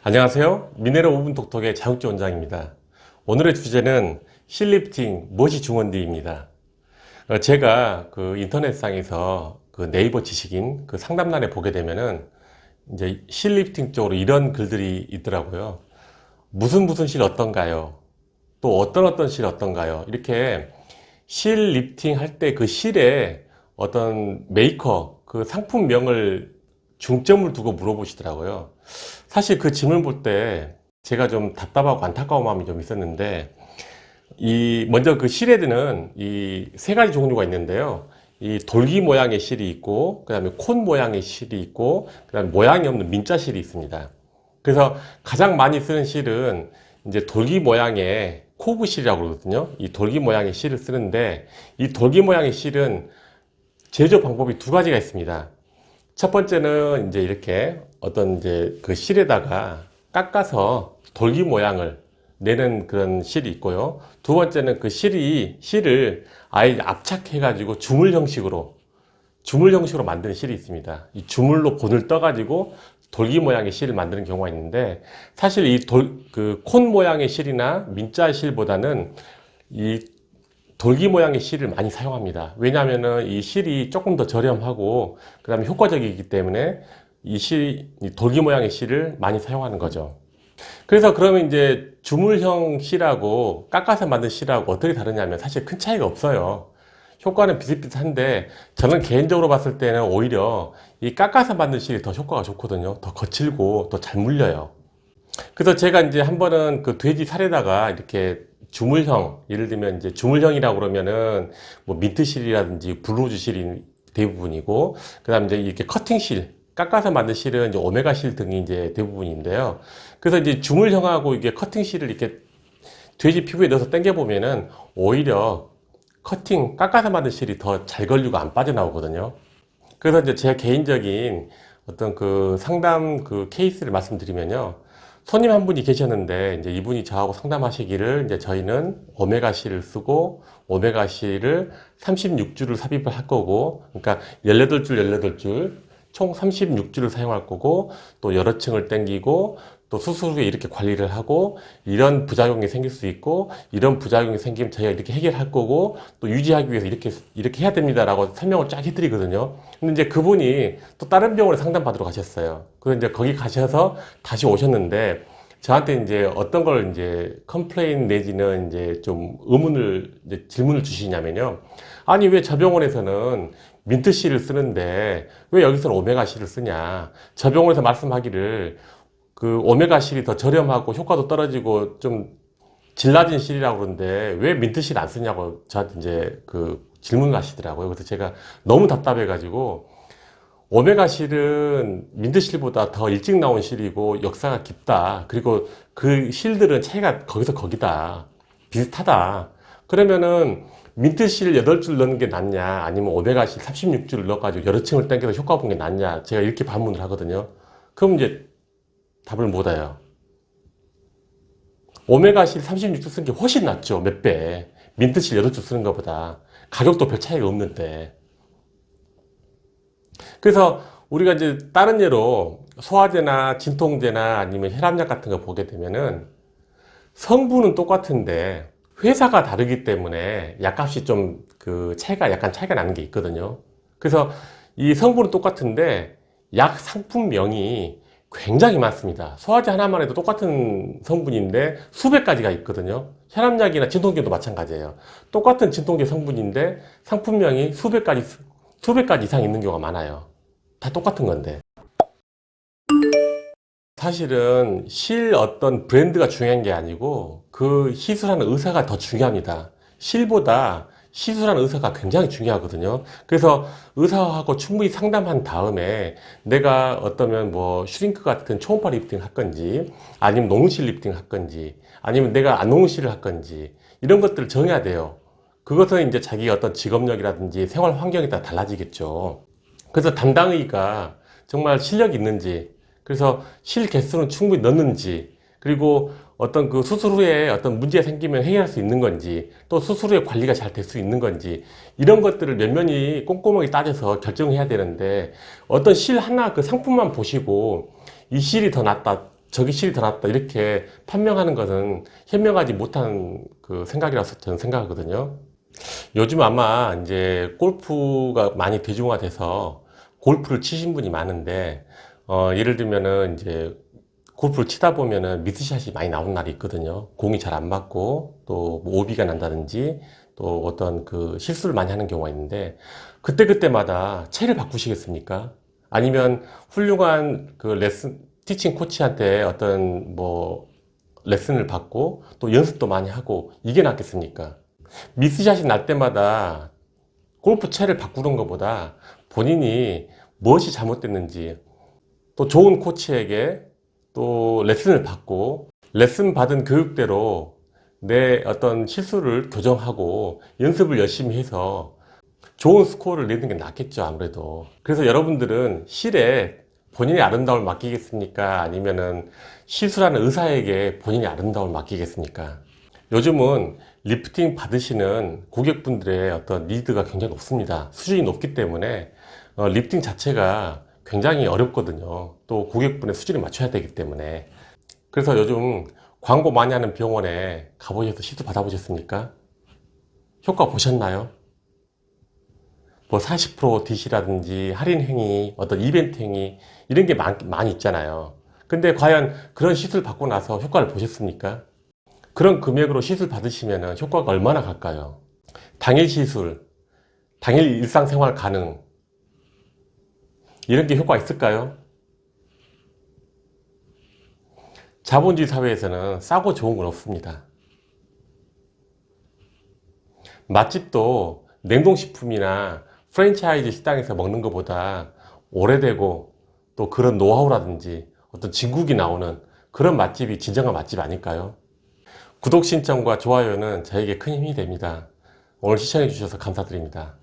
안녕하세요. 미네랄 5분 톡톡의 자격증 원장입니다. 오늘의 주제는 실 리프팅 무엇이 중요한지입니다. 제가 그 인터넷상에서 그 네이버 지식인 그 상담란에 보게 되면은 이제 실 리프팅 쪽으로 이런 글들이 있더라고요. 무슨 실 어떤가요? 또 어떤 실 어떤가요? 이렇게 실 리프팅 할 때 그 실에 어떤 메이커 그 상품명을 중점을 두고 물어보시더라고요. 사실 그 질문 볼 때 제가 좀 답답하고 안타까운 마음이 좀 있었는데, 먼저 그 실에는 이 세 가지 종류가 있는데요. 이 돌기 모양의 실이 있고, 그 다음에 콘 모양의 실이 있고, 그 다음에 모양이 없는 민자 실이 있습니다. 그래서 가장 많이 쓰는 실은 이제 돌기 모양의 코브 실이라고 그러거든요. 이 돌기 모양의 실을 쓰는데, 이 돌기 모양의 실은 제조 방법이 두 가지가 있습니다. 첫 번째는 이제 이렇게 어떤 이제 그 실에다가 깎아서 돌기 모양을 내는 그런 실이 있고요. 두 번째는 그 실을 아예 압착해가지고 주물 형식으로 만드는 실이 있습니다. 이 주물로 본을 떠가지고 돌기 모양의 실을 만드는 경우가 있는데, 사실 그 콘 모양의 실이나 민자 실보다는 이 돌기 모양의 실을 많이 사용합니다. 왜냐하면은 이 실이 조금 더 저렴하고 그 다음에 효과적이기 때문에 이 돌기 모양의 실을 많이 사용하는 거죠. 그래서 그러면 이제 주물형 실하고 깎아서 만든 실하고 어떻게 다르냐면 사실 큰 차이가 없어요. 효과는 비슷비슷한데 저는 개인적으로 봤을 때는 오히려 이 깎아서 만든 실이 더 효과가 좋거든요. 더 거칠고 더 잘 물려요. 그래서 제가 이제 한 번은 그 돼지 살에다가 이렇게 주물형, 예를 들면 이제 주물형이라고 그러면은 뭐 민트실이라든지 블루즈 실이 대부분이고, 그 다음에 이제 이렇게 커팅실, 깎아서 만든 실은 이제 오메가 실 등이 이제 대부분인데요. 그래서 이제 주물형하고 이게 커팅실을 이렇게 돼지 피부에 넣어서 당겨보면은 오히려 깎아서 만든 실이 더 잘 걸리고 안 빠져나오거든요. 그래서 이제 제 개인적인 어떤 그 상담 그 케이스를 말씀드리면요. 손님 한 분이 계셨는데, 이제 이분이 저하고 상담하시기를, 이제 저희는 오메가C를 쓰고, 오메가C를 36주를 삽입을 할 거고, 그러니까 18줄, 총 36주를 사용할 거고, 또 여러 층을 당기고, 또 수술 후에 이렇게 관리를 하고, 이런 부작용이 생길 수 있고, 이런 부작용이 생기면 저희가 이렇게 해결할 거고, 또 유지하기 위해서 이렇게 해야 됩니다라고 설명을 쫙 해드리거든요. 근데 이제 그분이 또 다른 병원에 상담받으러 가셨어요. 그래서 이제 거기 가셔서 다시 오셨는데, 저한테 이제 어떤 걸 이제 컴플레인 내지는 이제 좀 질문을 주시냐면요. 아니, 왜 저 병원에서는 민트씨를 쓰는데, 왜 여기서는 오메가씨를 쓰냐. 저 병원에서 말씀하기를, 그 오메가 실이 더 저렴하고 효과도 떨어지고 좀 질 낮은 실이라고 그러는데 왜 민트 실 안 쓰냐고 저한테 이제 그 질문을 하시더라고요. 그래서 제가 너무 답답해가지고, 오메가 실은 민트 실보다 더 일찍 나온 실이고 역사가 깊다. 그리고 그 실들은 차이가 거기서 거기다. 비슷하다. 그러면은 민트 실 8줄 넣는 게 낫냐, 아니면 오메가 실 36줄 넣어가지고 여러 층을 당겨서 효과 본 게 낫냐, 제가 이렇게 반문을 하거든요. 그럼 이제 답을 못 해요. 오메가실 36주 쓰는 게 훨씬 낫죠. 몇 배. 민트실 8주 쓰는 것보다. 가격도 별 차이가 없는데. 그래서 우리가 이제 다른 예로 소화제나 진통제나 아니면 혈압약 같은 거 보게 되면은 성분은 똑같은데 회사가 다르기 때문에 약값이 좀 약간 차이가 나는 게 있거든요. 그래서 이 성분은 똑같은데 약 상품명이 굉장히 많습니다. 소화제 하나만 해도 똑같은 성분인데 수백 가지가 있거든요. 혈압약이나 진통제도 마찬가지예요. 똑같은 진통제 성분인데 상품명이 수백 가지 이상 있는 경우가 많아요. 다 똑같은 건데. 사실은 실 어떤 브랜드가 중요한 게 아니고 그 시술하는 의사가 더 중요합니다. 실보다 시술하는 의사가 굉장히 중요하거든요. 그래서 의사하고 충분히 상담한 다음에 내가 어떠면 뭐 슈링크 같은 초음파 리프팅 할 건지, 아니면 농실 리프팅 할 건지, 아니면 내가 안농실을 할 건지, 이런 것들을 정해야 돼요. 그것은 이제 자기 어떤 직업력이라든지 생활 환경에 따라 달라지겠죠. 그래서 담당의가 정말 실력이 있는지, 그래서 실 개수는 충분히 넣는지, 그리고 어떤 그 수술 후에 어떤 문제가 생기면 해결할 수 있는 건지, 또 수술 후에 관리가 잘 될 수 있는 건지, 이런 것들을 면면히 꼼꼼하게 따져서 결정해야 되는데, 어떤 실 하나 그 상품만 보시고 이 실이 더 낫다, 저기 실이 더 낫다 이렇게 판명하는 것은 현명하지 못한 그 생각이라서 저는 생각하거든요. 요즘 아마 이제 골프가 많이 대중화돼서 골프를 치신 분이 많은데, 예를 들면은 이제 골프를 치다 보면은 미스샷이 많이 나오는 날이 있거든요. 공이 잘 안 맞고 또뭐 오비가 난다든지 또 어떤 그 실수를 많이 하는 경우가 있는데, 그때마다 채를 바꾸시겠습니까? 아니면 훌륭한 그 레슨 티칭 코치한테 어떤 뭐 레슨을 받고 또 연습도 많이 하고 이게 낫겠습니까? 미스샷이 날 때마다 골프 채를 바꾸는 것보다 본인이 무엇이 잘못됐는지 또 좋은 코치에게 또 레슨을 받고 레슨 받은 교육대로 내 어떤 실수를 교정하고 연습을 열심히 해서 좋은 스코어를 내는 게 낫겠죠, 아무래도. 그래서 여러분들은 실에 본인의 아름다움을 맡기겠습니까? 아니면은 실수라는 의사에게 본인의 아름다움을 맡기겠습니까? 요즘은 리프팅 받으시는 고객분들의 어떤 니드가 굉장히 높습니다. 수준이 높기 때문에 리프팅 자체가 굉장히 어렵거든요. 또 고객분의 수준에 맞춰야 되기 때문에. 그래서 요즘 광고 많이 하는 병원에 가보셔서 시술 받아보셨습니까? 효과 보셨나요? 뭐 40% DC라든지 할인 행위, 어떤 이벤트 행위 이런 게 많이 있잖아요. 근데 과연 그런 시술 받고 나서 효과를 보셨습니까? 그런 금액으로 시술 받으시면 효과가 얼마나 갈까요? 당일 시술, 당일 일상생활 가능 이런 게 효과 있을까요? 자본주의 사회에서는 싸고 좋은 건 없습니다. 맛집도 냉동식품이나 프랜차이즈 식당에서 먹는 것보다 오래되고 또 그런 노하우라든지 어떤 진국이 나오는 그런 맛집이 진정한 맛집 아닐까요? 구독 신청과 좋아요는 저에게 큰 힘이 됩니다. 오늘 시청해 주셔서 감사드립니다.